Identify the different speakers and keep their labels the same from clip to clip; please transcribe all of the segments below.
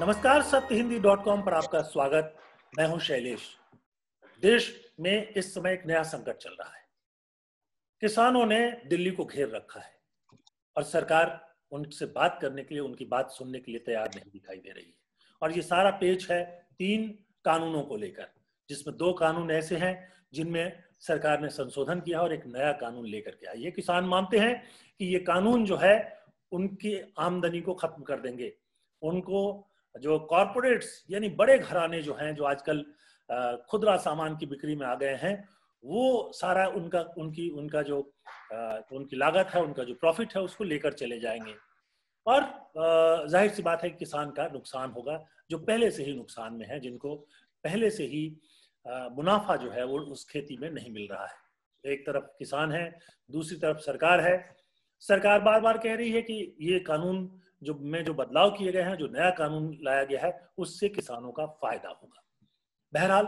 Speaker 1: नमस्कार, सत्यहिंदी.com पर आपका स्वागत। मैं हूं शैलेश। देश में इस समय एक नया संकट चल रहा है। किसानों ने दिल्ली को घेर रखा है और सरकार उनसे बात करने के लिए, उनकी बात सुनने के लिए तैयार नहीं दिखाई दे रही है। और ये सारा पेच है 3 कानूनों को लेकर, जिसमें 2 कानून ऐसे हैं जिनमें सरकार ने संशोधन किया और एक नया कानून लेकर के आई। ये किसान मानते हैं कि ये कानून जो है उनकी आमदनी को खत्म कर देंगे। उनको जो कॉरपोरेट्स यानी बड़े घराने जो हैं, जो आजकल खुदरा सामान की बिक्री में आ गए हैं, वो सारा उनका जो उनकी लागत है, उनका जो प्रॉफिट है, उसको लेकर चले जाएंगे। और जाहिर सी बात है कि किसान का नुकसान होगा, जो पहले से ही नुकसान में है, जिनको पहले से ही मुनाफा जो है वो उस खेती में नहीं मिल रहा है। एक तरफ किसान है, दूसरी तरफ सरकार है। सरकार बार बार कह रही है कि ये कानून जो बदलाव किए गए हैं, जो नया कानून लाया गया है, उससे किसानों का फायदा होगा। बहरहाल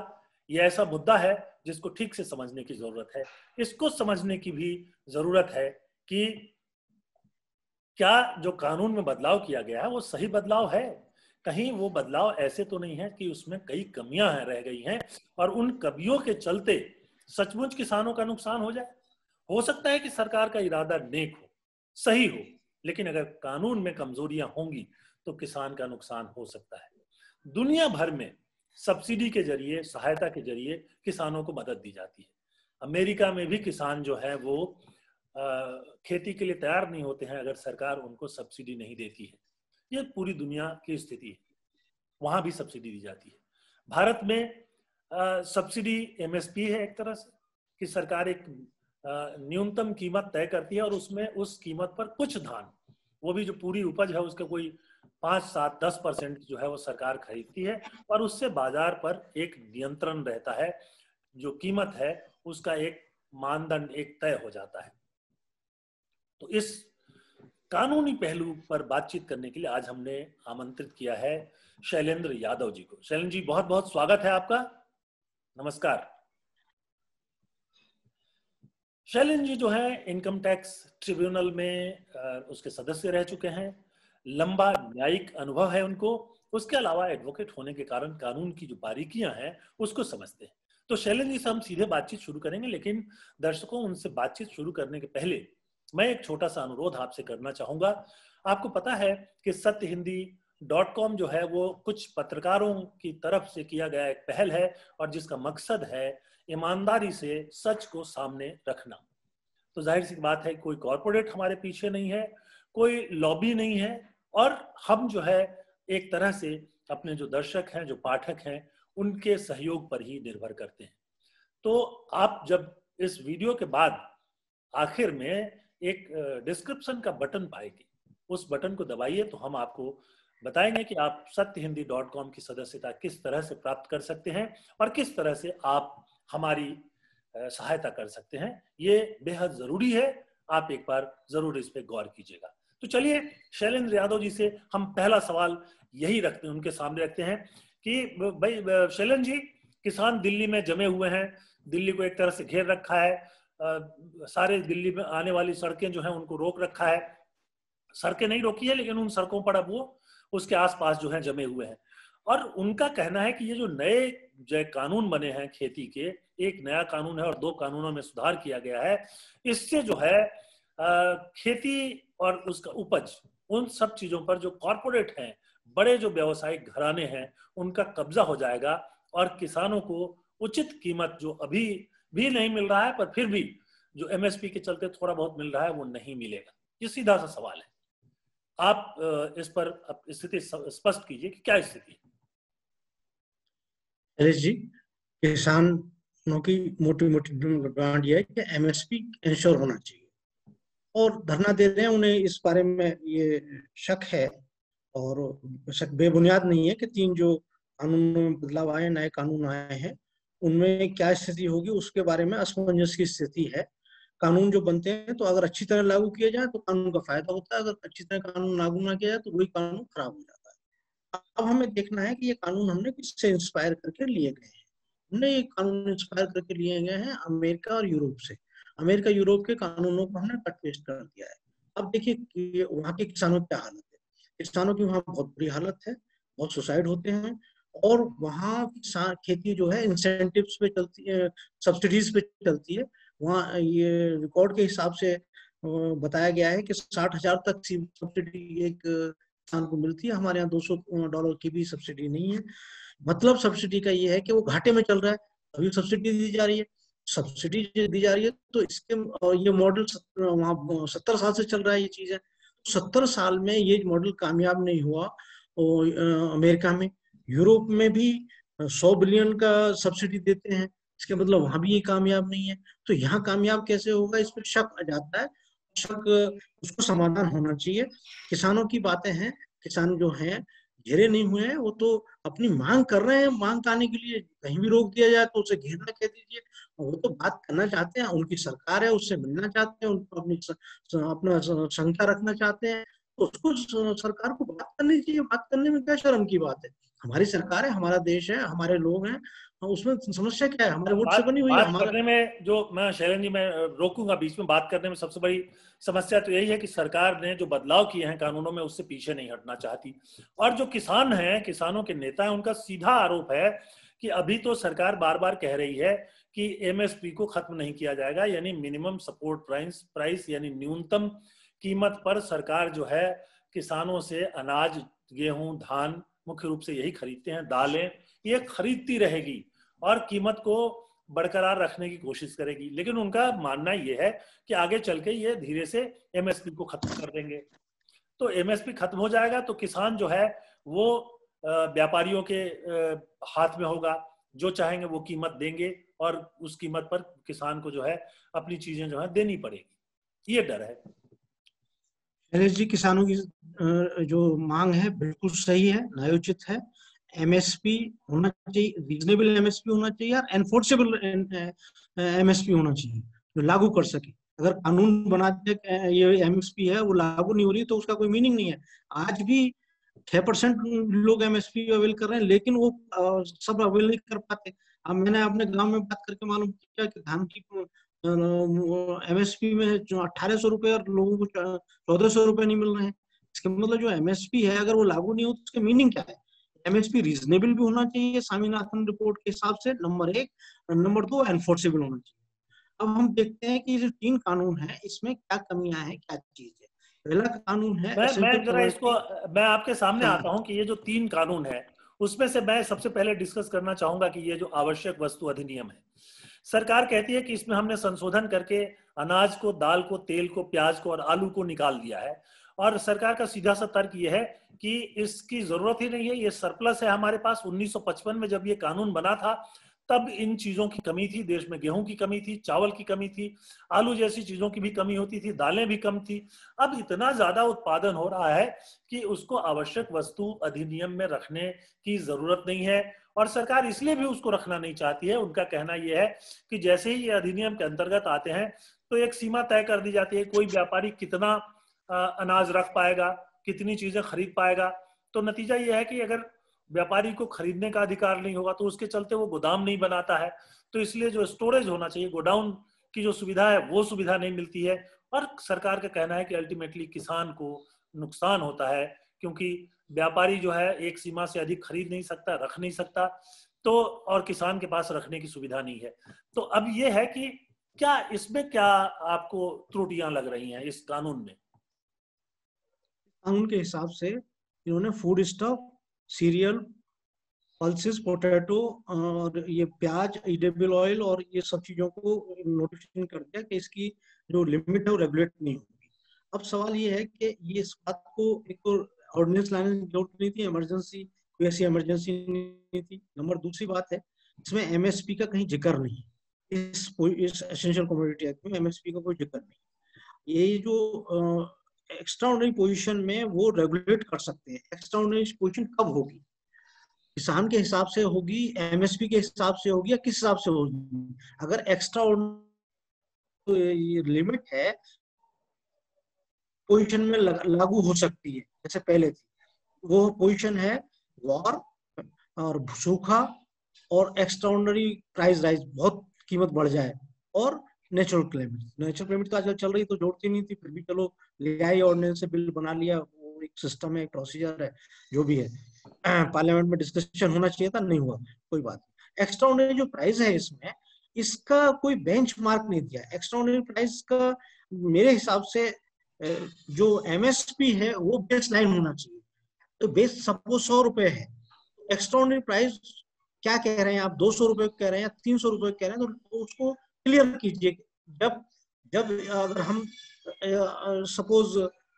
Speaker 1: ये ऐसा मुद्दा है जिसको ठीक से समझने की जरूरत है। इसको समझने की भी जरूरत है कि क्या जो कानून में बदलाव किया गया है वो सही बदलाव है। कहीं वो बदलाव ऐसे तो नहीं है कि उसमें कई कमियां रह गई हैं और उन कमियों के चलते सचमुच किसानों का नुकसान हो जाए। हो सकता है कि सरकार का इरादा नेक हो, सही हो, लेकिन अगर कानून में कमजोरियां होंगी तो किसान का नुकसान हो सकता है। दुनिया भर में सब्सिडी के जरिए, सहायता के जरिए किसानों को मदद दी जाती है। अमेरिका में भी किसान जो है वो खेती के लिए तैयार नहीं होते हैं अगर सरकार उनको सब्सिडी नहीं देती है। ये पूरी दुनिया की स्थिति है, वहां भी सब्सिडी दी जाती है। भारत में सब्सिडी एमएसपी है, एक तरह से कि सरकार एक न्यूनतम कीमत तय करती है और उसमें उस कीमत पर कुछ धान, वो भी जो पूरी उपज है उसका कोई 5, 7, 10% जो है वो सरकार खरीदती है और उससे बाजार पर एक नियंत्रण रहता है। जो कीमत है उसका एक मानदंड एक तय हो जाता है। तो इस कानूनी पहलू पर बातचीत करने के लिए आज हमने आमंत्रित किया है शैलेंद्र यादव जी को। शैलेंद्र जी, बहुत बहुत स्वागत है आपका। नमस्कार। शैलेंद्र जी जो है इनकम टैक्स ट्रिब्यूनल में उसके सदस्य रह चुके हैं, लंबा न्यायिक अनुभव है उनको। उसके अलावा एडवोकेट होने के कारण कानून की जो बारीकियां हैं उसको समझते हैं। तो शैलेंद्र जी से हम सीधे बातचीत शुरू करेंगे, लेकिन दर्शकों, उनसे बातचीत शुरू करने के पहले मैं एक छोटा सा अनुरोध आपसे करना चाहूंगा। आपको पता है कि सत्यहिंदी.com जो है वो कुछ पत्रकारों की तरफ से किया गया एक पहल है और जिसका मकसद है ईमानदारी से सच को सामने रखना। तो जाहिर सी बात है, कोई कॉरपोरेट हमारे पीछे नहीं है, कोई लॉबी नहीं है, और हम जो है एक तरह से अपने जो दर्शक हैं, जो पाठक हैं, उनके सहयोग पर ही निर्भर करते हैं। तो आप जब इस वीडियो के बाद आखिर में एक डिस्क्रिप्शन का बटन पाएंगे, उस बटन को दबाइए तो हम आपको बताएंगे कि आप सत्यहिंदी.com की सदस्यता किस तरह से प्राप्त कर सकते हैं और किस तरह से आप हमारी सहायता कर सकते हैं। ये बेहद जरूरी है, आप एक बार जरूर इस पे गौर कीजिएगा। तो चलिए शैलेंद्र यादव जी से हम पहला सवाल यही रखते हैं, उनके सामने रखते हैं कि भाई शैलेंद्र जी, किसान दिल्ली में जमे हुए हैं, दिल्ली को एक तरह से घेर रखा है, सारे दिल्ली में आने वाली सड़कें जो हैं उनको रोक रखा है। सड़कें नहीं रोकी है लेकिन उन सड़कों पर अब वो उसके आसपास जो है जमे हुए हैं। और उनका कहना है कि ये जो नए जो कानून बने हैं खेती के, एक नया कानून है और 2 कानूनों में सुधार किया गया है, इससे जो है खेती और उसका उपज, उन सब चीजों पर जो कॉरपोरेट हैं, बड़े जो व्यावसायिक घराने हैं, उनका कब्जा हो जाएगा और किसानों को उचित कीमत जो अभी भी नहीं मिल रहा है, पर फिर भी जो एमएसपी के चलते थोड़ा बहुत मिल रहा है, वो नहीं मिलेगा। ये सीधा सा सवाल है, आप इस पर स्थिति स्पष्ट कीजिए कि क्या स्थिति है।
Speaker 2: हरीश जी, किसानों की मोटी डिमांड ये है कि एमएसपी इंश्योर होना चाहिए और धरना दे रहे हैं। उन्हें इस बारे में ये शक है, और शक बेबुनियाद नहीं है, कि 3 जो कानूनों में बदलाव आए, नए कानून आए हैं, उनमें क्या स्थिति होगी उसके बारे में असमंजस की स्थिति है। कानून जो बनते हैं तो अगर अच्छी तरह लागू किया जाए तो कानून का फायदा होता है, अगर अच्छी तरह कानून लागू ना किया जाए तो वही कानून खराब हो जाता है। अब हमें देखना है कि ये कानून हमने किससे इंस्पायर करके लिए गए हैं। हमने ये कानून इंस्पायर करके लिए गए हैं अमेरिका और यूरोप से। अमेरिका यूरोप के कानूनों को हमने कट पेस्ट कर दिया है। अब देखिए कि वहाँ के किसानों की क्या हालत है। किसानों की वहाँ बहुत बुरी हालत है। बहुत सुसाइड होते हैं। और वहाँ खेती जो है इंसेंटिव्स पे चलती है, सब्सिडीज पे चलती है। वहाँ ये रिकॉर्ड के हिसाब से बताया गया है कि 60,000 तक सब्सिडी एक किसान को मिलती है। हमारे यहाँ $200 की भी सब्सिडी नहीं है। मतलब सब्सिडी का ये है कि वो घाटे में चल रहा है, अभी सब्सिडी दी जा रही है। सब्सिडी दी जा रही है तो इसके ये मॉडल वहाँ 70 साल से चल रहा है ये चीज है। 70 साल में ये मॉडल कामयाब नहीं हुआ। और अमेरिका में, यूरोप में भी 100 बिलियन का सब्सिडी देते हैं, इसके मतलब वहां भी ये कामयाब नहीं है। तो यहाँ कामयाब कैसे होगा, इस पर शक आ जाता है। शक, उसको समाधान होना चाहिए। किसानों की बातें हैं, किसान जो हैं घेरे नहीं हुए हैं, वो तो अपनी मांग कर रहे हैं। मांग करने के लिए कहीं भी रोक दिया जाए तो उसे घेरना कह दीजिए। वो तो बात करना चाहते हैं, उनकी सरकार है, उससे मिलना चाहते हैं, उनको अपना शंका रखना चाहते हैं, तो उसको सरकार को बात करनी चाहिए। बात करने में क्या शर्म की बात है? हमारी सरकार है, हमारा देश है, हमारे लोग हैं, उसमें समस्या क्या है? हमारे वोट से बनी हुई है।
Speaker 1: बात
Speaker 2: हमारा
Speaker 1: करने में जो मैं शैलेंद्र जी, मैं रोकूंगा बीच में। बात करने में सबसे बड़ी समस्या तो यही है कि सरकार ने जो बदलाव किए हैं कानूनों में, उससे पीछे नहीं हटना चाहती। और जो किसान हैं, किसानों के नेता हैं, उनका सीधा आरोप है कि अभी तो सरकार बार बार कह रही है कि एमएसपी को खत्म नहीं किया जाएगा, यानी मिनिमम सपोर्ट प्राइस, यानी न्यूनतम कीमत पर सरकार जो है किसानों से अनाज, गेहूं, धान मुख्य रूप से यही खरीदते हैं, दालें, ये खरीदती रहेगी और कीमत को बरकरार रखने की कोशिश करेगी। लेकिन उनका मानना यह है कि आगे चल के ये धीरे से एमएसपी को खत्म कर देंगे। तो एमएसपी खत्म हो जाएगा तो किसान जो है वो व्यापारियों के हाथ में होगा, जो चाहेंगे वो कीमत देंगे और उस कीमत पर किसान को जो है अपनी चीजें जो है देनी पड़ेगी। ये डर है।
Speaker 2: शैलेश जी, किसानों की जो मांग है बिल्कुल सही है, न्यायोचित है। एमएसपी होना चाहिए, रीजनेबल एमएसपी होना चाहिए और एनफोर्सेबल एमएसपी होना चाहिए, जो लागू कर सके। अगर कानून बना दिया ये एमएसपी है, वो लागू नहीं हो रही, तो उसका कोई मीनिंग नहीं है। आज भी 6% लोग एमएसपी अवेल कर रहे हैं, लेकिन वो सब अवेल नहीं कर पाते। अब मैंने अपने गांव में बात करके मालूम किया कि धान की एमएसपी में जो 1,800 रुपए और लोगों को 1,400 रुपए नहीं मिल रहे हैं। इसका मतलब जो एमएसपी है, अगर वो लागू नहीं हो तो उसका मीनिंग क्या है? एमएसपी रीजनेबल भी होना चाहिए स्वामीनाथन रिपोर्ट के हिसाब से, नंबर 1। नंबर 2, एनफोर्सेबल होना चाहिए। अब हम देखते हैं कि ये जो 3 कानून है, इसमें क्या कमियां हैं, क्या चीज है। पहला कानून है
Speaker 1: मैं
Speaker 2: एसेंशियल
Speaker 1: जरा इसको,
Speaker 2: कमोडिटी।
Speaker 1: मैं आपके सामने
Speaker 2: हाँ,
Speaker 1: आता हूं कि ये जो 3 कानून है, उसमें से मैं सबसे पहले डिस्कस करना चाहूंगा कि ये जो आवश्यक वस्तु अधिनियम है, सरकार कहती है कि इसमें हमने संशोधन करके अनाज को, दाल को, तेल को, प्याज को और आलू को निकाल दिया है। और सरकार का सीधा सा तर्क ये है कि इसकी जरूरत ही नहीं है, ये सरप्लस है हमारे पास। 1955 में जब ये कानून बना था तब इन चीजों की कमी थी, देश में गेहूं की कमी थी, चावल की कमी थी, आलू जैसी चीजों की भी कमी होती थी, दालें भी कम थी। अब इतना ज्यादा उत्पादन हो रहा है कि उसको आवश्यक वस्तु अधिनियम में रखने की जरूरत नहीं है। और सरकार इसलिए भी उसको रखना नहीं चाहती है, उनका कहना यह है कि जैसे ही ये अधिनियम के अंतर्गत आते हैं तो एक सीमा तय कर दी जाती है, कोई व्यापारी कितना अनाज रख पाएगा, कितनी चीजें खरीद पाएगा। तो नतीजा यह है कि अगर व्यापारी को खरीदने का अधिकार नहीं होगा तो उसके चलते वो गोदाम नहीं बनाता है, तो इसलिए जो स्टोरेज होना चाहिए, गोडाउन की जो सुविधा है, वो सुविधा नहीं मिलती है। और सरकार का कहना है कि अल्टीमेटली किसान को नुकसान होता है, क्योंकि व्यापारी जो है एक सीमा से अधिक खरीद नहीं सकता, रख नहीं सकता, तो और किसान के पास रखने की सुविधा नहीं है। तो अब ये है कि क्या इसमें क्या आपको त्रुटियां लग रही हैं इस कानून में?
Speaker 2: कानून के हिसाब से इन्होंने food stock, serial, pulses, potato और ये प्याज, ईडेबल ऑयल और ये सब चीजों को नोटिफिकेशन कर दिया कि इसकी जो लिमिट है वो रेगुलेट नहीं होगी। अब सवाल ये है कि ये इस बात को एक तो ऑर्डिनेंस लाने की जरूरत नहीं थी, इमरजेंसी, कोई ऐसी इमरजेंसी नहीं थी। नंबर दूसरी बात है, इसमें एमएसपी का कहीं जिक्र नहीं, इस एसेंशियल कमोडिटी एक्ट में एमएसपी का कोई जिक्र नहीं। ये जो एक्स्ट्रा ऑर्डिनरी पोजिशन में वो रेगुलेट कर सकते हैं। एक्स्ट्रा ऑर्डिनरी पोजिशन कब होगी? किसान के हिसाब से होगी, एमएसपी के हिसाब से होगी, या किस हिसाब से होगी? अगर एक्स्ट्रा तो ये लिमिट है, पोजीशन में लागू हो सकती है जैसे पहले थी। वो पोजीशन है वॉर और सूखा और एक्स्ट्राऑर्डिनरी प्राइस राइज, बहुत कीमत बढ़ जाए, और नेचुरल क्लाइमेट तो आजकल चल रही, तो जोड़ती नहीं थी, फिर भी चलो ले आई, ऑर्डिनेंस से बिल बना लिया, वो एक सिस्टम है, एक प्रोसीजर है, जो भी है। पार्लियामेंट में डिस्कशन होना चाहिए था, नहीं हुआ, कोई बात नहीं। एक्स्ट्राऑर्डिनरी जो प्राइस है इसमें, इसका कोई बेंचमार्क नहीं दिया। एक्स्ट्राऑर्डिनरी प्राइस का मेरे हिसाब से जो एमएसपी है वो बेस लाइन होना चाहिए। तो बेस सपोज 100 रुपए है, एक्स्ट्राऑर्डिनरी प्राइस क्या कह रहे हैं आप, 200 रुपए कह रहे हैं या 300 रुपए कह रहे हैं, तो उसको क्लियर कीजिए। जब जब अगर हम सपोज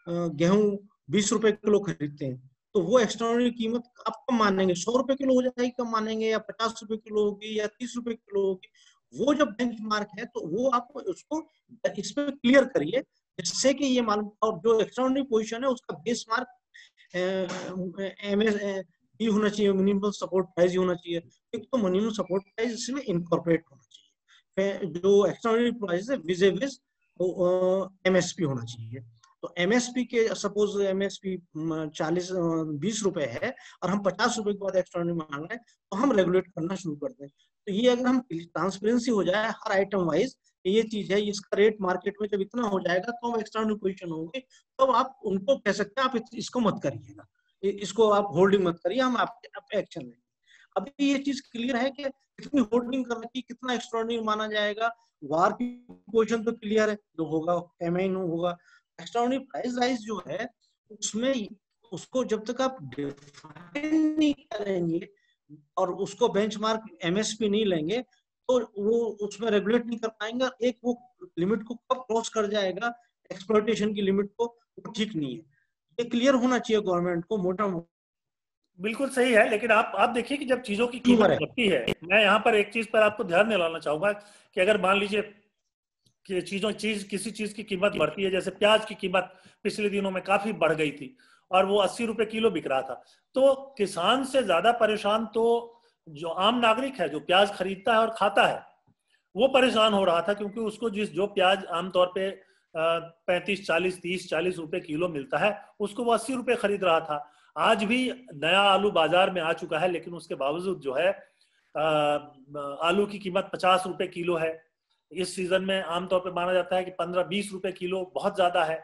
Speaker 2: गेहूं 20 रुपए किलो खरीदते हैं, तो वो एक्स्ट्राऑर्डिनरी कीमत आप कम मानेंगे, 100 रुपए किलो हो जाएगी कम मानेंगे, या 50 रुपए किलो होगी, या 30 रुपए किलो होगी। वो जब बेंचमार्क है तो वो आप उसको इस पे क्लियर करिए, जिससे कि ये मालूम, और जो एक्स्ट्राऑर्डिनरी पोजीशन है उसका बेस मार्क ये होना चाहिए, मिनिमम सपोर्ट प्राइस होना चाहिए। एक तो मिनिमम सपोर्ट प्राइस इसमें इनकॉर्पोरेट होना चाहिए, जो एक्स्ट्राऑर्डिनरी प्राइस है विज विज एमएसपी होना चाहिए। तो एमएसपी के सपोज एमएसपी 20 रुपए है और हम 50 रुपए के बाद एक्स्ट्राऑर्डिनरी मांग रहे हैं, तो हम रेगुलेट करना शुरू कर दें। तो ये अगर हम ट्रांसपेरेंसी हो जाए हर आइटम वाइज, ये चीज है, इसका रेट मार्केट में जब इतना हो जाएगा तो हम एक्स्ट्राऑर्डिनरी पोजीशन होंगे, तो आप उनको कह सकते हैं आप इसको मत करिएगा, इसको आप होल्डिंग मत करिए, हम आप एक्शन लेंगे। अभी ये चीज क्लियर है कि कितनी होल्डिंग करना चाहिए, कितना एक्स्ट्राऑर्डिनरी माना जाएगा। वार की पोजीशन तो क्लियर है, जो होगा एमआईन होगा। एक्स्ट्राऑर्डिनरी प्राइस राइज जो है उसमें, उसको जब तक आप डिफाइन नहीं करेंगे और उसको बेंचमार्क एमएसपी नहीं लेंगे, तो वो उसमें रेगुलेट नहीं कर पाएंगे। एक वो लिमिट को कब क्रॉस कर जाएगा, एक्सप्लॉयटेशन की लिमिट को, वो ठीक नहीं है। ये क्लियर होना चाहिए गवर्नमेंट को, मोटा
Speaker 1: बिल्कुल सही है, लेकिन आप देखिए कि जब चीजों की कीमत बढ़ती है, मैं यहाँ पर एक चीज पर आपको ध्यान दिलाना चाहूंगा कि अगर मान लीजिए कि किसी चीज की कीमत बढ़ती है, जैसे प्याज की कीमत पिछले दिनों में काफी बढ़ गई थी और वो 80 रुपए किलो बिक रहा था, तो किसान से ज्यादा परेशान तो जो आम नागरिक है, जो प्याज खरीदता है और खाता है, वो परेशान हो रहा था, क्योंकि उसको जो प्याज आमतौर पे 35, 40, 30, 40 रुपए किलो मिलता है, उसको वो 80 रुपए खरीद रहा था। आज भी नया आलू बाजार में आ चुका है, लेकिन उसके बावजूद जो है आलू की कीमत 50 रुपए किलो है। इस सीजन में आमतौर पर माना जाता है कि 15-20 रुपए किलो बहुत ज्यादा है।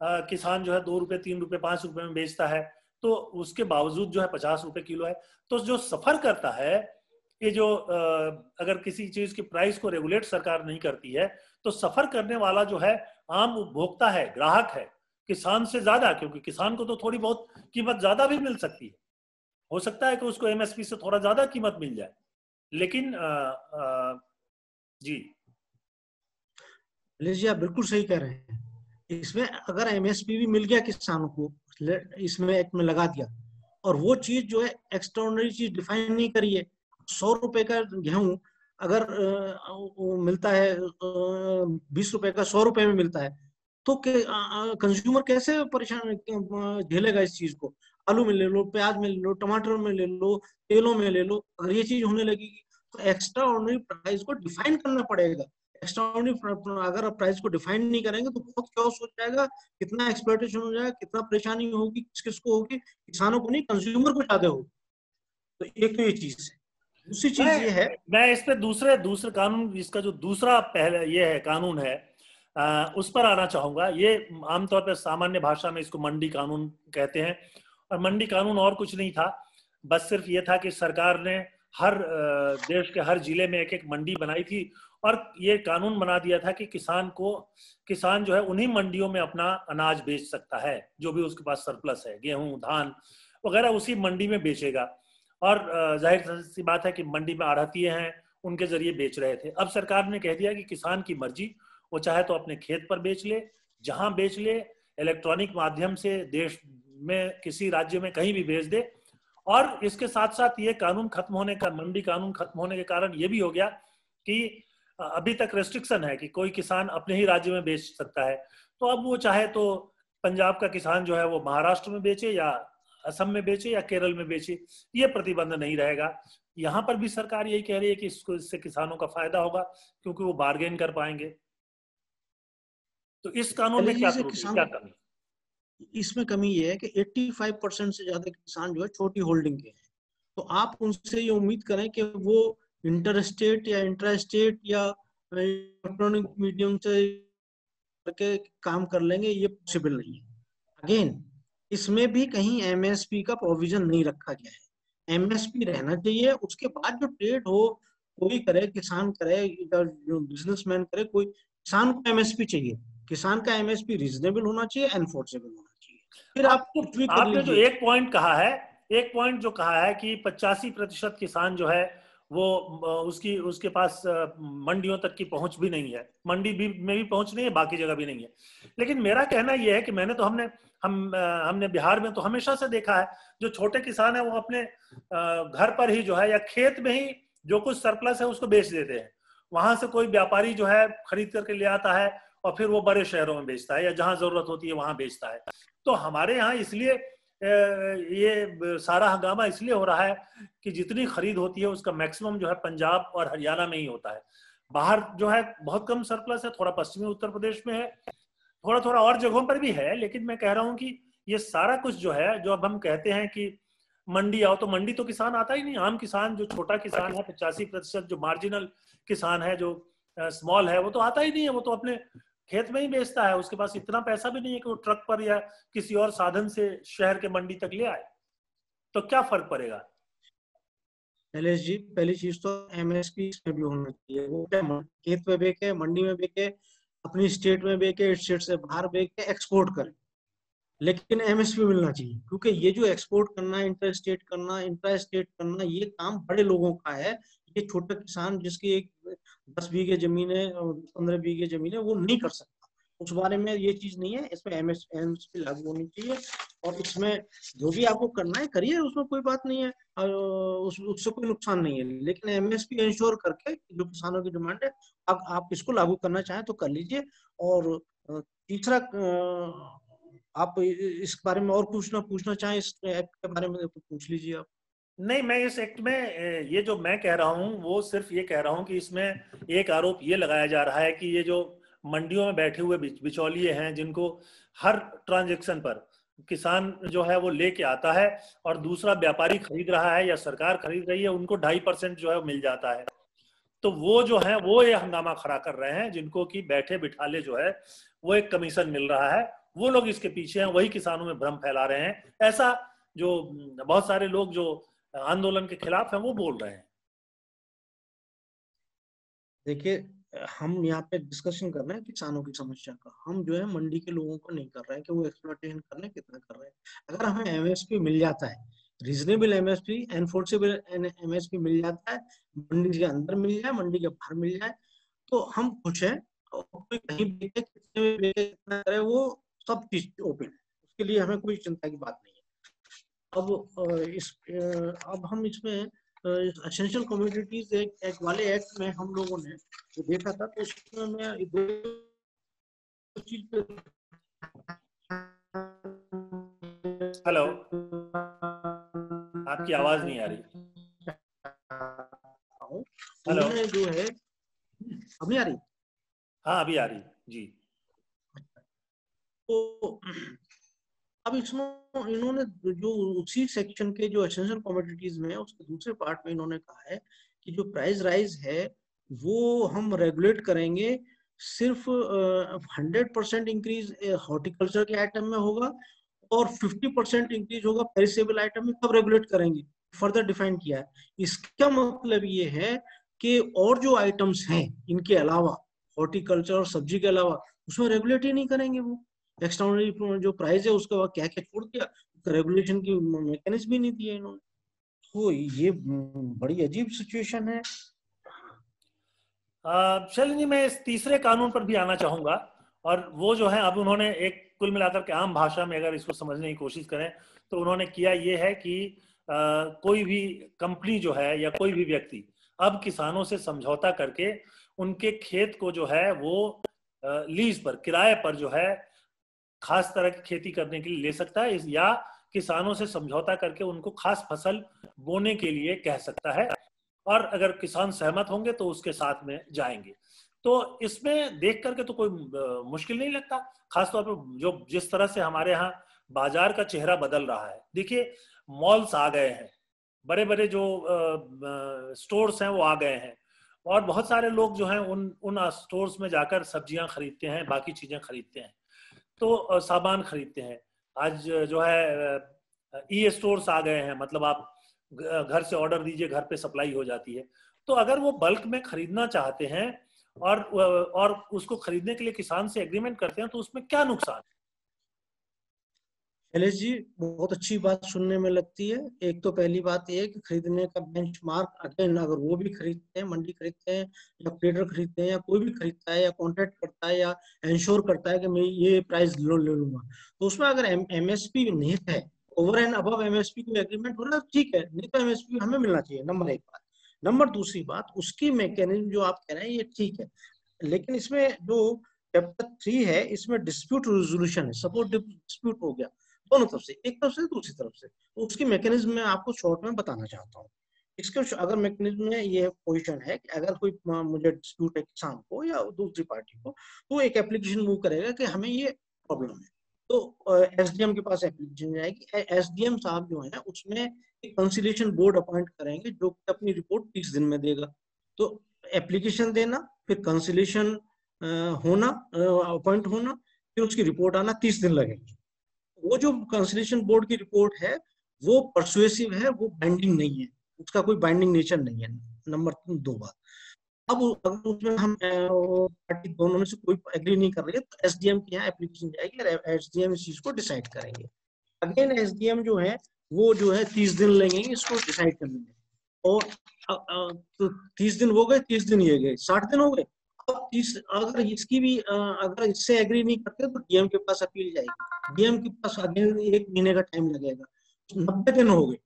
Speaker 1: किसान जो है 2 रुपए, 3 रुपए, 5 रुपए में बेचता है, तो उसके बावजूद जो है 50 रुपए किलो है। तो जो सफर करता है, ये जो अगर किसी चीज की प्राइस को रेगुलेट सरकार नहीं करती है, तो सफर करने वाला जो है आम उपभोक्ता है, ग्राहक है, किसान से ज्यादा, क्योंकि किसान को तो थोड़ी बहुत कीमत ज्यादा भी मिल सकती है, हो सकता है कि उसको एमएसपी से थोड़ा ज्यादा कीमत मिल जाए, लेकिन जी
Speaker 2: जी आप बिल्कुल सही कह रहे हैं। इसमें अगर एमएसपी भी मिल गया किसानों को, इसमें एक में लगा दिया, और वो चीज जो है एक्स्ट्राऑर्डिनरी चीज डिफाइन नहीं करी है, 100 रुपए का गेहूं अगर मिलता है 20 रुपए का 100 रुपए में मिलता है, तो कंज्यूमर कैसे परेशान झेलेगा इस चीज को। आलू में ले लो, प्याज में ले लो, टमाटर में ले लो, तेलों में ले लो, अगर ये चीज होने लगेगी तो एक्स्ट्रा ऑर्डिनरी प्राइस को डिफाइन करना पड़ेगा। एक्स्ट्राऑर्डिनरी अगर प्राइस को डिफाइन नहीं करेंगे तो बहुत क्योस हो जाएगा, कितना एक्सप्लॉयटेशन हो जाएगा, कितना परेशानी होगी, किस किस को होगी, किसानों को नहीं, कंज्यूमर को ज्यादा होगी। तो एक तो ये चीज है। दूसरी चीज ये है,
Speaker 1: मैं इस पे दूसरे कानून, इसका जो दूसरा पहले ये है कानून है, उस पर आना चाहूंगा। ये आमतौर पर सामान्य भाषा में इसको मंडी कानून कहते हैं, और मंडी कानून और कुछ नहीं था, बस सिर्फ ये था कि सरकार ने हर देश के हर जिले में एक एक मंडी बनाई थी, और ये कानून बना दिया था कि किसान जो है उन्हीं मंडियों में अपना अनाज बेच सकता है, जो भी उसके पास सरप्लस है, गेहूं, धान वगैरह उसी मंडी में बेचेगा। और जाहिर सी बात है कि मंडी में आढ़तिये हैं, उनके जरिए बेच रहे थे। अब सरकार ने कह दिया कि किसान की मर्जी, वो चाहे तो अपने खेत पर बेच ले, जहां बेच ले, इलेक्ट्रॉनिक माध्यम से देश में किसी राज्य में कहीं भी बेच दे। और इसके साथ साथ ये कानून खत्म होने का, मंडी कानून खत्म होने के कारण ये भी हो गया कि अभी तक रेस्ट्रिक्शन है कि कोई किसान अपने ही राज्य में बेच सकता है। तो अब वो चाहे तो पंजाब का किसान जो है वो महाराष्ट्र में बेचे, या असम में बेचे, या केरल में बेचे, ये प्रतिबंध नहीं रहेगा। यहाँ पर भी सरकार यही कह रही है कि इससे किसानों का फायदा होगा, क्योंकि वो बार्गेन कर पाएंगे। तो इस कानून में क्या कमी?
Speaker 2: इसमें कमी ये है कि 85% से ज्यादा किसान जो है छोटी होल्डिंग के हैं। तो आप उनसे ये उम्मीद करें कि वो इंटर स्टेट या इंट्रा स्टेट या इलेक्ट्रॉनिक मीडियम से करके काम कर लेंगे, ये पॉसिबल नहीं है। अगेन इसमें भी कहीं एमएसपी का प्रोविजन नहीं रखा गया है। एमएसपी रहना चाहिए, उसके बाद जो ट्रेड हो कोई करे, किसान करे या जो बिजनेसमैन करे, कोई किसान को एमएसपी चाहिए, किसान का एमएसपी रीजनेबल होना चाहिए, एनफोर्सेबल होना चाहिए, फिर आप कुछ भी कर
Speaker 1: आपने जो
Speaker 2: लीजिए।
Speaker 1: एक पॉइंट कहा है, एक पॉइंट जो कहा है कि 85% किसान जो है वो उसकी उसके पास मंडियों तक की पहुंच भी नहीं है, मंडी भी में भी पहुंच नहीं है, बाकी जगह भी नहीं है। लेकिन मेरा कहना यह है कि मैंने तो हमने बिहार में तो हमेशा से देखा है, जो छोटे किसान है वो अपने घर पर ही जो है या खेत में ही जो कुछ सरप्लस है उसको बेच देते हैं। वहां से कोई व्यापारी जो है खरीद करके ले आता है और फिर वो बड़े शहरों में बेचता है या जहां जरूरत होती है वहां बेचता है। तो हमारे यहाँ इसलिए ये सारा हंगामा इसलिए हो रहा है कि जितनी खरीद होती है उसका मैक्सिमम जो है पंजाब और हरियाणा में ही होता है। बाहर जो है बहुत कम सरप्लस है, थोड़ा पश्चिमी उत्तर प्रदेश में है, थोड़ा थोड़ा और जगहों पर भी है। लेकिन मैं कह रहा हूं कि ये सारा कुछ जो है, जो अब हम कहते हैं कि मंडी आओ, तो मंडी तो किसान आता ही नहीं। आम किसान, जो छोटा किसान है, 85% जो मार्जिनल किसान है, जो स्मॉल है, वो तो आता ही नहीं है। वो तो अपने खेत में ही बेचता है, उसके पास इतना पैसा भी नहीं है कि वो ट्रक पर या किसी और साधन से शहर के मंडी तक ले आए। तो क्या फर्क पड़ेगा?
Speaker 2: शैलेश जी, पहली चीज तो एमएसपी इसमें भी होना चाहिए। वो क्या खेत में बेचे, मंडी में बेचे, अपनी स्टेट में बेचे, स्टेट से बाहर बेचे, एक्सपोर्ट करे, लेकिन एमएसपी मिलना चाहिए। क्योंकि ये जो एक्सपोर्ट करना, इंटर स्टेट करना, इंट्रा स्टेट करना, ये काम बड़े लोगों का है। ये छोटा किसान जिसकी एक 10 बीघे जमीन है, 15 बीघे जमीन है, वो नहीं कर सकता। उस बारे में ये चीज नहीं है, इसमें एमएसपी लागू होनी चाहिए। और इसमें जो भी आपको करना है करिए, उसमें कोई बात नहीं है, उससे कोई नुकसान नहीं है। लेकिन एमएसपी इंश्योर करके जो किसानों की डिमांड है, आप इसको लागू करना चाहें तो कर लीजिए। और तीसरा, आप इस बारे में और पूछना चाहें, इस एक्ट के बारे में, तो पूछ लीजिए आप।
Speaker 1: नहीं, मैं इस एक्ट में ये जो मैं कह रहा हूँ वो सिर्फ ये कह रहा हूँ कि इसमें एक आरोप ये लगाया जा रहा है कि ये जो मंडियों में बैठे हुए बिचौलिए हैं, जिनको हर ट्रांजैक्शन पर किसान जो है वो लेके आता है और दूसरा व्यापारी खरीद रहा है या सरकार खरीद रही है, उनको 2.5% जो है मिल जाता है। तो वो जो है वो ये हंगामा खड़ा कर रहे हैं, जिनको कि बैठे बिठाले जो है वो एक कमीशन मिल रहा है, वो लोग इसके पीछे हैं, वही किसानों में भ्रम फैला रहे हैं। ऐसा जो बहुत सारे लोग जो आंदोलन के खिलाफ हैं वो बोल रहे हैं।
Speaker 2: देखिए, हम यहाँ पे डिस्कशन कर रहे हैं किसानों की समस्या का, हम जो है मंडी के लोगों को नहीं कर रहे हैं कि वो एक्सप्लॉइटेशन कर रहे हैं, कितना कर रहे हैं। अगर हमें एमएसपी मिल जाता है, रीजनेबल एमएसपी, एनफोर्सेबल एमएसपी मिल जाता है, मंडी के अंदर मिल जाए, मंडी के बाहर मिल जाए, तो हम खुश हैं। और कोई कहीं बेचे, कितने में बेचे, कितना करे, वो सब चीज ओपन है, उसके लिए हमें कोई चिंता की बात नहीं है। अब हम इसमें एसेंशियल कमोडिटीज एक वाले एक्ट में हम लोगों ने जो देखा था, तो उसमें मैं दो चीज
Speaker 1: हेलो, आपकी आवाज नहीं आ रही। हेलो।
Speaker 2: उन्होंने जो है, अब नहीं आ रही?
Speaker 1: हाँ, अभी आ रही जी।
Speaker 2: तो अब इसमें इन्होंने जो उसी सेक्शन के जो एसेंशियल कमोडिटीज में, उसके दूसरे पार्ट में इन्होंने कहा है कि जो प्राइस राइज है वो हम रेगुलेट करेंगे, सिर्फ 100% इंक्रीज हॉर्टिकल्चर के आइटम में होगा और 50% इंक्रीज होगा पेरिसेबल आइटम में, तब रेगुलेट करेंगे। फर्दर डिफाइन किया है। इसका मतलब ये है कि और जो आइटम्स हैं इनके अलावा, हॉर्टिकल्चर और सब्जी के अलावा, उसमें रेगुलेट ही नहीं करेंगे। वो एक्सटर्नल जो प्राइस है उसके बाद क्या क्या छोड़ दिया, रेगुलेशन की मैकेनिज्म भी नहीं दिया इन्होंने। तो ये बड़ी अजीब सिचुएशन है।
Speaker 1: शैलेंद्र जी, मैं इस तीसरे कानून पर भी आना चाहूंगा। और वो जो है, अब उन्होंने एक कुल मिलाकर के आम भाषा में अगर इसको समझने की कोशिश करें तो उन्होंने किया ये है कि कोई भी कंपनी जो है या कोई भी व्यक्ति अब किसानों से समझौता करके उनके खेत को जो है वो लीज पर, किराए पर जो है खास तरह की खेती करने के लिए ले सकता है, या किसानों से समझौता करके उनको खास फसल बोने के लिए कह सकता है। और अगर किसान सहमत होंगे तो उसके साथ में जाएंगे। तो इसमें देख करके तो कोई मुश्किल नहीं लगता। खासतौर पर जो जिस तरह से हमारे यहाँ बाजार का चेहरा बदल रहा है, देखिए मॉल्स आ गए हैं, बड़े बड़े जो स्टोर्स हैं वो आ गए हैं, और बहुत सारे लोग जो हैं उन स्टोर्स में जाकर सब्जियां खरीदते हैं, बाकी चीजें खरीदते हैं, तो सामान खरीदते हैं। आज जो है ई स्टोर्स आ गए हैं, मतलब आप घर से ऑर्डर दीजिए, घर पे सप्लाई हो जाती है। तो अगर वो बल्क में खरीदना चाहते हैं और उसको खरीदने के लिए किसान से एग्रीमेंट करते हैं, तो उसमें क्या नुकसान है?
Speaker 2: शैलेश जी, बहुत अच्छी बात सुनने में लगती है। एक तो पहली बात ये है कि खरीदने का बेंचमार्क, अगेन अगर वो भी खरीदते हैं, मंडी खरीदते हैं या ट्रेडर खरीदते हैं या कोई भी खरीदता है या कॉन्ट्रैक्ट करता है या इंश्योर करता है कि मैं ये प्राइस ले लूंगा, तो उसमें अगर एमएसपी निहित है, ओवर एंड अबव एमएसपी कोई एग्रीमेंट हो रहा है, ठीक है, नहीं तो एमएसपी हमें मिलना चाहिए, नंबर एक बात। नंबर दूसरी बात, उसकी मैकेनिज्म जो आप कह रहे हैं ये ठीक है, लेकिन इसमें जो चैप्टर 3 है, इसमें डिस्प्यूट रेजोल्यूशन है। सपोज डिस्प्यूट हो गया दोनों तरफ से, एक तरफ से दूसरी तरफ से, तो उसकी मैकेनिज्म मैं आपको शॉर्ट में बताना चाहता हूँ। इसके अगर मैकेनिज्म में ये पोजीशन है कि अगर कोई मुझे डिस्प्यूट है किसान को या दूसरी पार्टी को, तो एक एप्लीकेशन मूव करेगा कि हमें ये प्रॉब्लम है, तो एसडीएम के पास एप्लीकेशन जाएगी। एसडीएम साहब जो है उसमें एक कंसिलिएशन बोर्ड अपॉइंट करेंगे जो अपनी रिपोर्ट 30 दिन में देगा। तो एप्लीकेशन देना, फिर कंसिलिएशन होना, अपॉइंट होना, फिर उसकी रिपोर्ट आना, 30 दिन लगेंगे। वो जो कंसिलिएशन बोर्ड की रिपोर्ट है वो परसुएसिव है, वो बाइंडिंग नहीं है, उसका कोई बाइंडिंग नेचर नहीं है। नंबर 2 बात, अब अगर उसमें हम पार्टी दोनों में से कोई एग्री नहीं कर रही है, तो एसडीएम की यहाँ एप्लीकेशन जाएगी और एसडीएम इस चीज को डिसाइड करेंगे। अगेन एसडीएम जो है वो जो है 30 दिन लगेंगे इसको डिसाइड करने में। और तो 30 दिन हो गए, 30 दिन ये गए, 60 दिन हो गए। अब 30, अगर इसकी भी अगर इससे एग्री नहीं करते तो डीएम के पास अपील जाएगी, डीएम के पास अगेन 1 महीने का टाइम लगेगा, 90 दिन हो गए।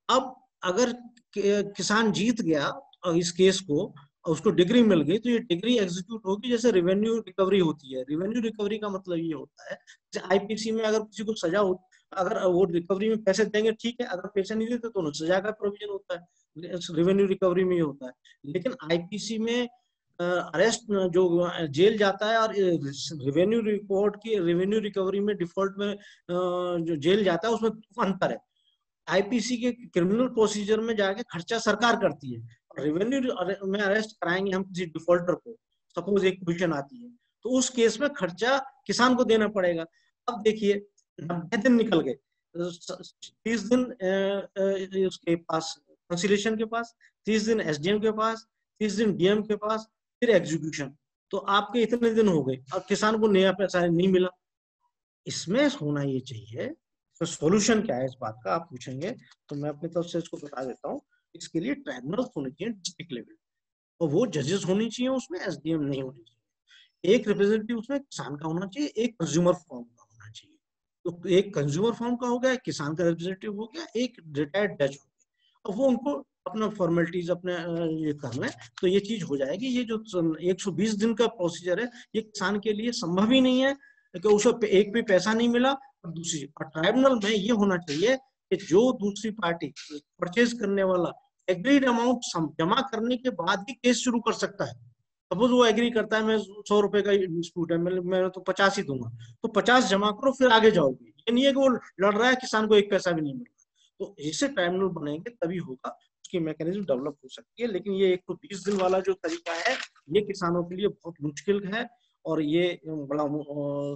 Speaker 2: अब अगर किसान जीत गया इस केस को और उसको डिग्री मिल गई, तो ये डिग्री एग्जीक्यूट होगी जैसे रेवेन्यू रिकवरी होती है। रेवेन्यू रिकवरी का मतलब ये होता है जैसे आईपीसी में अगर किसी को सजा हो, अगर वो रिकवरी में पैसे देंगे ठीक है, अगर पैसे नहीं देते तो सजा का प्रोविजन होता है, रेवेन्यू रिकवरी में ही होता है। लेकिन आईपीसी में अरेस्ट जो जेल जाता है, और रेवेन्यू रिपोर्ट की रेवेन्यू रिकवरी में डिफॉल्ट में जो जेल जाता है उसमें अंतर है। आईपीसी के क्रिमिनल प्रोसीजर में जाके खर्चा सरकार करती है, रेवेन्यू में अरेस्ट कराएंगे हम किसी डिफॉल्टर को, सपोज एक पोजीशन आती है, तो उस केस में खर्चा किसान को देना पड़ेगा। अब देखिए 90 दिन निकल गए, 30 दिन उसके पास कंसिलिएशन के पास, 30 दिन एसडीएम के पास, 30 दिन डीएम के पास, फिर एग्जीक्यूशन, तो आपके इतने दिन हो गए, अब किसान को नया पैसा नहीं मिला। इसमें होना ये चाहिए, तो सॉल्यूशन क्या है इस बात का आप पूछेंगे, तो मैं अपनी तरफ से इसको बता देता हूँ। इसके लिए ट्राइब्यूनल होने चाहिए डिस्ट्रिक्ट लेवल, और वो जजेस होनी चाहिए, उसमें एसडीएम नहीं होनी चाहिए। एक रिप्रेजेंटेटिव उसमें किसान का होना चाहिए, एक कंज्यूमर फॉर्म का होना चाहिए। तो एक कंज्यूमर फॉर्म का हो गया, एक किसान का रिप्रेजेंटेटिव हो गया, एक रिटायर्ड जज हो गया, और वो उनको अपना फॉर्मेलिटीज अपने ये कर लें, तो ये चीज हो जाएगी। ये जो 120 दिन का प्रोसीजर है, ये किसान के लिए संभव ही नहीं है कि उसे एक भी पैसा नहीं मिला। और दूसरी, और ट्राइब्यूनल में ये होना चाहिए कि जो दूसरी पार्टी परचेज करने वाला एग्रीड अमाउंट जमा करने के बाद ही केस शुरू कर सकता है। सपोज वो एग्री करता है मैं 100 रुपए का डिस्प्यूट है, मैं तो 50 ही दूंगा, तो 50 जमा करो फिर आगे जाओगे। ये नहीं है कि वो लड़ रहा है, किसान को एक पैसा भी नहीं मिल रहा। तो ऐसे ट्राइब्यूनल बनेंगे तभी होगा, उसकी मैकेनिज्म डेवलप हो सकती है। लेकिन ये 120 दिन वाला जो तरीका है, ये किसानों के लिए बहुत मुश्किल है और ये बड़ा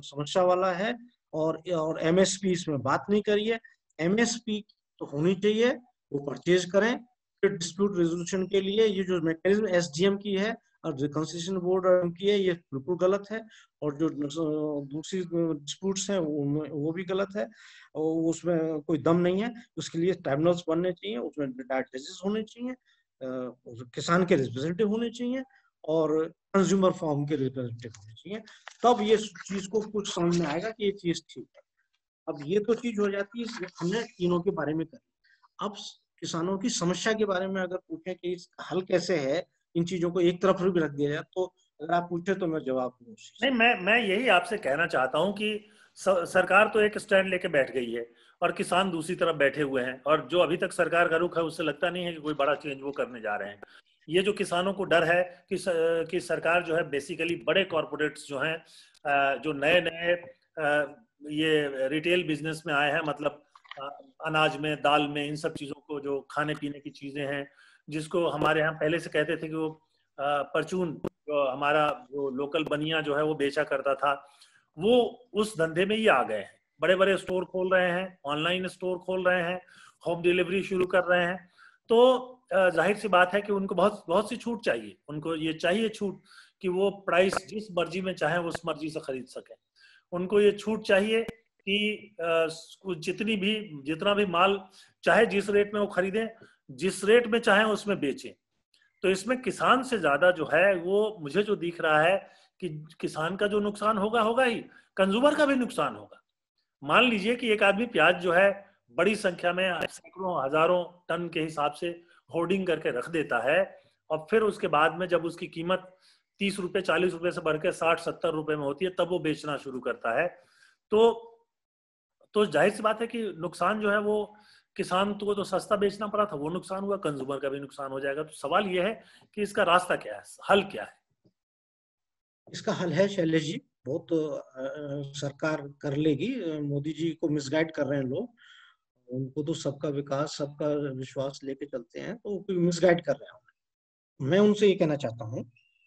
Speaker 2: समस्या वाला है। और एमएसपी इसमें बात नहीं करिए, एमएसपी तो होनी चाहिए, वो परचेज करें। फिर डिस्प्यूट रेजोल्यूशन के लिए ये जो मैकेनिज्म एसडीएम की है और कंसिलिएशन बोर्ड की है, ये बिल्कुल गलत है। और जो दूसरी डिस्प्यूट्स हैं वो भी गलत है, और उसमें कोई दम नहीं है। उसके लिए ट्राइब्यूनल्स बनने चाहिए, उसमें रिटायर्ड जजेस होने चाहिए, किसान के रिप्रेजेंटेटिव होने चाहिए, और कंज्यूमर फॉर्म के रिप्रेजेंटेटिव होने चाहिए। तब ये चीज को कुछ समझ में आएगा कि ये चीज ठीक है। अब ये तो चीज हो जाती है, हमने तीनों के बारे में करी। अब किसानों की समस्या के बारे में अगर पूछें कि इसका हल कैसे है, इन चीजों को एक तरफ भी रख दिया जाए, तो अगर आप पूछे तो मैं जवाब दूं।
Speaker 1: नहीं, मैं यही आपसे कहना चाहता हूं कि सरकार तो एक स्टैंड लेके बैठ गई है और किसान दूसरी तरफ बैठे हुए हैं, और जो अभी तक सरकार का रुख है उससे लगता नहीं है कि कोई बड़ा चेंज वो करने जा रहे हैं। ये जो किसानों को डर है कि सरकार जो है बेसिकली बड़े कॉरपोरेट्स जो हैं, जो नए नए ये रिटेल बिजनेस में आए हैं, मतलब अनाज में, दाल में, इन सब चीज़ों को, जो खाने पीने की चीज़ें हैं, जिसको हमारे यहाँ पहले से कहते थे कि वो परचून, जो हमारा जो लोकल बनिया जो है वो बेचा करता था, वो उस धंधे में ही आ गए हैं। बड़े बड़े स्टोर खोल रहे हैं, ऑनलाइन स्टोर खोल रहे हैं, होम डिलीवरी शुरू कर रहे हैं। तो जाहिर सी बात है कि उनको बहुत बहुत सी छूट चाहिए, उनको ये चाहिए छूट कि वो प्राइस जिस मर्जी में चाहे उस मर्जी से खरीद सकें। उनको ये छूट चाहिए कि जितना भी माल चाहे जिस रेट में वो खरीदें, जिस रेट में चाहे उसमें बेचें। तो इसमें किसान से ज्यादा जो है वो मुझे जो दिख रहा है कि किसान का जो नुकसान होगा होगा ही, कंज्यूमर का भी नुकसान होगा। मान लीजिए कि एक आदमी प्याज जो है बड़ी संख्या में सैकड़ों हजारों टन के हिसाब से होर्डिंग करके रख देता है, और फिर उसके बाद में जब उसकी कीमत 30 रुपए 40 रुपए से बढ़ के 60-70 रुपए में होती है, तब वो बेचना शुरू करता है। तो जाहिर सी बात है कि नुकसान जो है वो किसान को तो सस्ता बेचना पड़ा था, वो नुकसान हुआ, कंज्यूमर का भी नुकसान हो जाएगा। तो सवाल ये है कि इसका रास्ता क्या है, हल क्या है?
Speaker 2: इसका हल है शैलेश जी, बहुत सरकार कर लेगी। मोदी जी को मिसगाइड कर रहे हैं लोग, उनको तो सबका विकास सबका विश्वास लेके चलते हैं, तो मिसगाइड कर रहे हैं। मैं उनसे ये कहना चाहता हूँ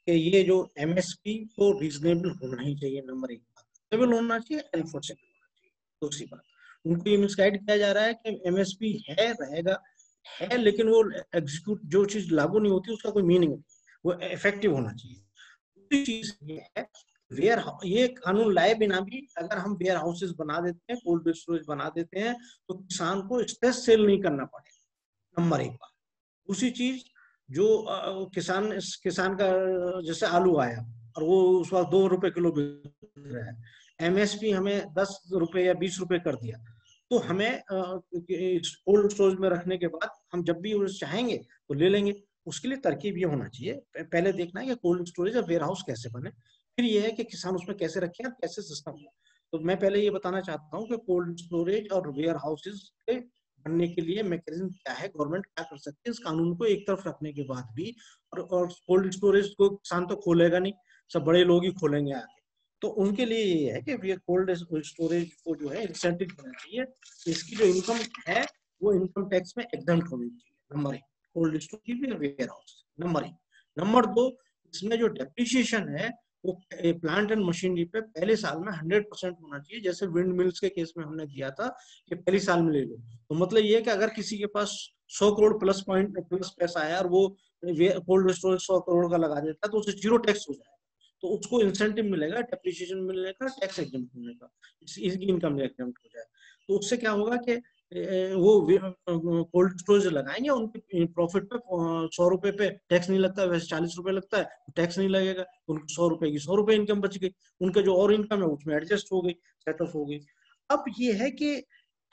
Speaker 2: कि ये जो एमएसपी को रीजनेबल होना ही चाहिए, नंबर 1 बात रीजनेबल होना चाहिए, एनफोर्सेबल होना चाहिए। दूसरी बात, उनको ये मिसगाइड किया जा रहा है कि एमएसपी है, रहेगा, है, लेकिन वो एग्जीक्यूट जो चीज लागू नहीं होती उसका कोई मीनिंग नहीं, वो इफेक्टिव होना चाहिए। दूसरी चीज ये है, ये कानून लाए बिना भी अगर हम वेयर हाउसेस बना देते हैं, कोल्ड स्टोरेज बना देते हैं, तो किसान को स्ट्रेस सेल नहीं करना पड़ेगा, नंबर 1 बात। दूसरी चीज, जो किसान का जैसे आलू आया और वो उस वक्त 2 रुपए किलो बिक रहा है, एमएसपी हमें 10 रुपए या 20 रुपए कर दिया, तो हमें कोल्ड स्टोरेज में रखने के बाद हम जब भी चाहेंगे तो ले लेंगे। उसके लिए तरकीब ये होना चाहिए, पहले देखना है कि कोल्ड स्टोरेज और वेयर हाउस कैसे बने, फिर ये है कि किसान उसमें कैसे रखें और कैसे सिस्टम हो। तो मैं पहले ये बताना चाहता हूँ कि कोल्ड स्टोरेज और वेयर हाउसेज के बनने के लिए मैकेनिज्म क्या है, गवर्नमेंट क्या कर सकती है इस कानून को एक तरफ रखने के बाद भी। और कोल्ड स्टोरेज को किसान तो खोलेगा नहीं, सब बड़े लोग ही खोलेंगे आगे। तो उनके लिए ये है कि कोल्ड स्टोरेज को जो है इंसेंटिव देना चाहिए, इसकी जो इनकम है वो इनकम टैक्स में एग्जम्प्ट होनी चाहिए, number 1 cold storage warehouse, number 1। Number 2, इसमें जो डेप्रिसिएशन है वो प्लांट एंड मशीनरी पे पहले साल में 100% होना चाहिए, जैसे विंड मिल्स के केस में हमने दिया था कि पहले साल में ले लो। तो मतलब ये है कि अगर किसी के पास 100 करोड़ प्लस पैसा है और वो कोल्ड स्टोरेज 100 करोड़ का लगा देता है, तो उसे 0 टैक्स हो जाएगा, तो उसको इंसेंटिव मिलेगा, डेप्रिसिएशन मिलेगा, टैक्स एग्जम्प्ट मिलेगा, इसकी इनकम एग्जम्प्ट हो जाए। तो उससे क्या होगा कि वो कोल्ड स्टोरेज लगाएंगे, उनके प्रॉफिट पे 100 रुपए पे टैक्स नहीं लगता, वैसे 40 रुपए लगता है, टैक्स नहीं लगेगा, उनको 100 रुपए की 100 रुपए इनकम बच गई, उनके जो और इनकम है उसमें एडजस्ट हो गई, सेटअप हो गई। अब ये है कि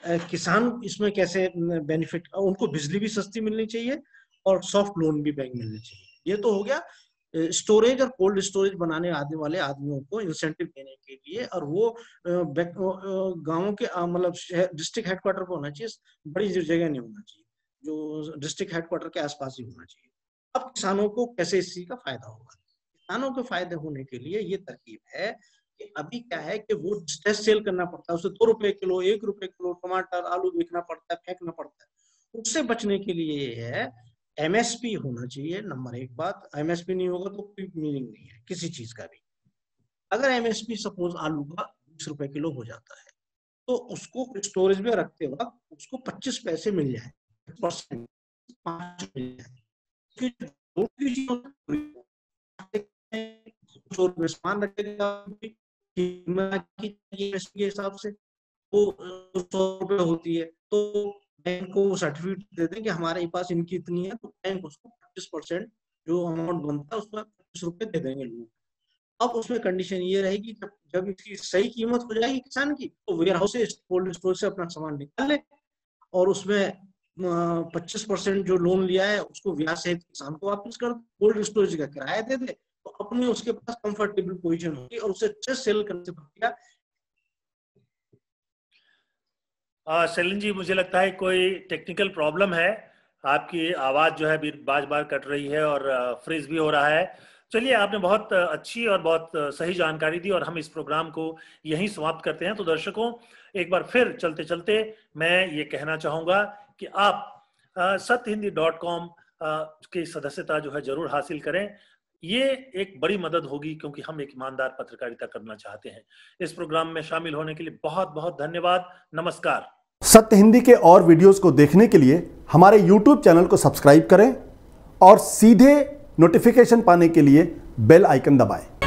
Speaker 2: किसान इसमें कैसे बेनिफिट, उनको बिजली भी सस्ती मिलनी चाहिए और सॉफ्ट लोन भी बैंक मिलने चाहिए। ये तो हो गया स्टोरेज और कोल्ड स्टोरेज बनाने आने वाले आदमियों को इंसेंटिव देने के लिए, और वो गांवों के मतलब डिस्ट्रिक्ट हेडक्वार्टर पर होना चाहिए, बड़ी जगह नहीं होना चाहिए, जो डिस्ट्रिक्ट हेडक्वार्टर के आसपास ही होना चाहिए। अब किसानों को कैसे इस चीज का फायदा होगा? किसानों के फायदे होने के लिए ये तरकीब है कि अभी क्या है कि वो स्ट्रेस सेल करना पड़ता है, उसे 2 रुपए किलो 1 रुपए किलो टमाटर आलू बेचना पड़ता है, फेंकना पड़ता है। उससे बचने के लिए ये है एमएसपी होना चाहिए, नंबर 1 बात। एमएसपी नहीं होगा तो कोई मीनिंग नहीं है किसी चीज का भी। अगर एमएसपी सपोज आलू का 20 रुपए किलो हो जाता है, तो उसको स्टोरेज में रखते वक्त उसको 25 पैसे मिल जाए, परसेंट 5 मिल जाए, सामान रखेगा के हिसाब से वो 100 रुपए होती है, तो बैंक को सर्टिफिकेट दे दें कि हमारे पास इनकी इतनी है, तो बैंक उसको 25% जो अमाउंट बनता है उसका 25 रुपए दे देंगे लोग। अब उसमें कंडीशन ये रहेगी जब जब इसकी सही कीमत हो जाएगी किसान की, तो वेयर हाउस से कोल्ड स्टोर से अपना सामान निकाल ले और उसमें 25% जो लोन लिया है उसको ब्याज सहित किसान को वापस कर, कोल्ड स्टोरेज का किराया दे दे, तो अपने उसके पास कंफर्टेबल पोजीशन होगी और उसे अच्छे सेल करने से बढ़िया।
Speaker 1: शैलन जी, मुझे लगता है कोई टेक्निकल प्रॉब्लम है, आपकी आवाज़ जो है बार बार कट रही है और फ्रीज भी हो रहा है। चलिए, आपने बहुत अच्छी और बहुत सही जानकारी दी और हम इस प्रोग्राम को यहीं समाप्त करते हैं। तो दर्शकों, एक बार फिर चलते चलते मैं ये कहना चाहूँगा कि आप satyhindi.com की सदस्यता जो है जरूर हासिल करें। ये एक बड़ी मदद होगी, क्योंकि हम एक ईमानदार पत्रकारिता करना चाहते हैं। इस प्रोग्राम में शामिल होने के लिए बहुत बहुत धन्यवाद। नमस्कार।
Speaker 3: सत्य हिंदी के और वीडियोस को देखने के लिए हमारे YouTube चैनल को सब्सक्राइब करें और सीधे नोटिफिकेशन पाने के लिए बेल आइकन दबाएं।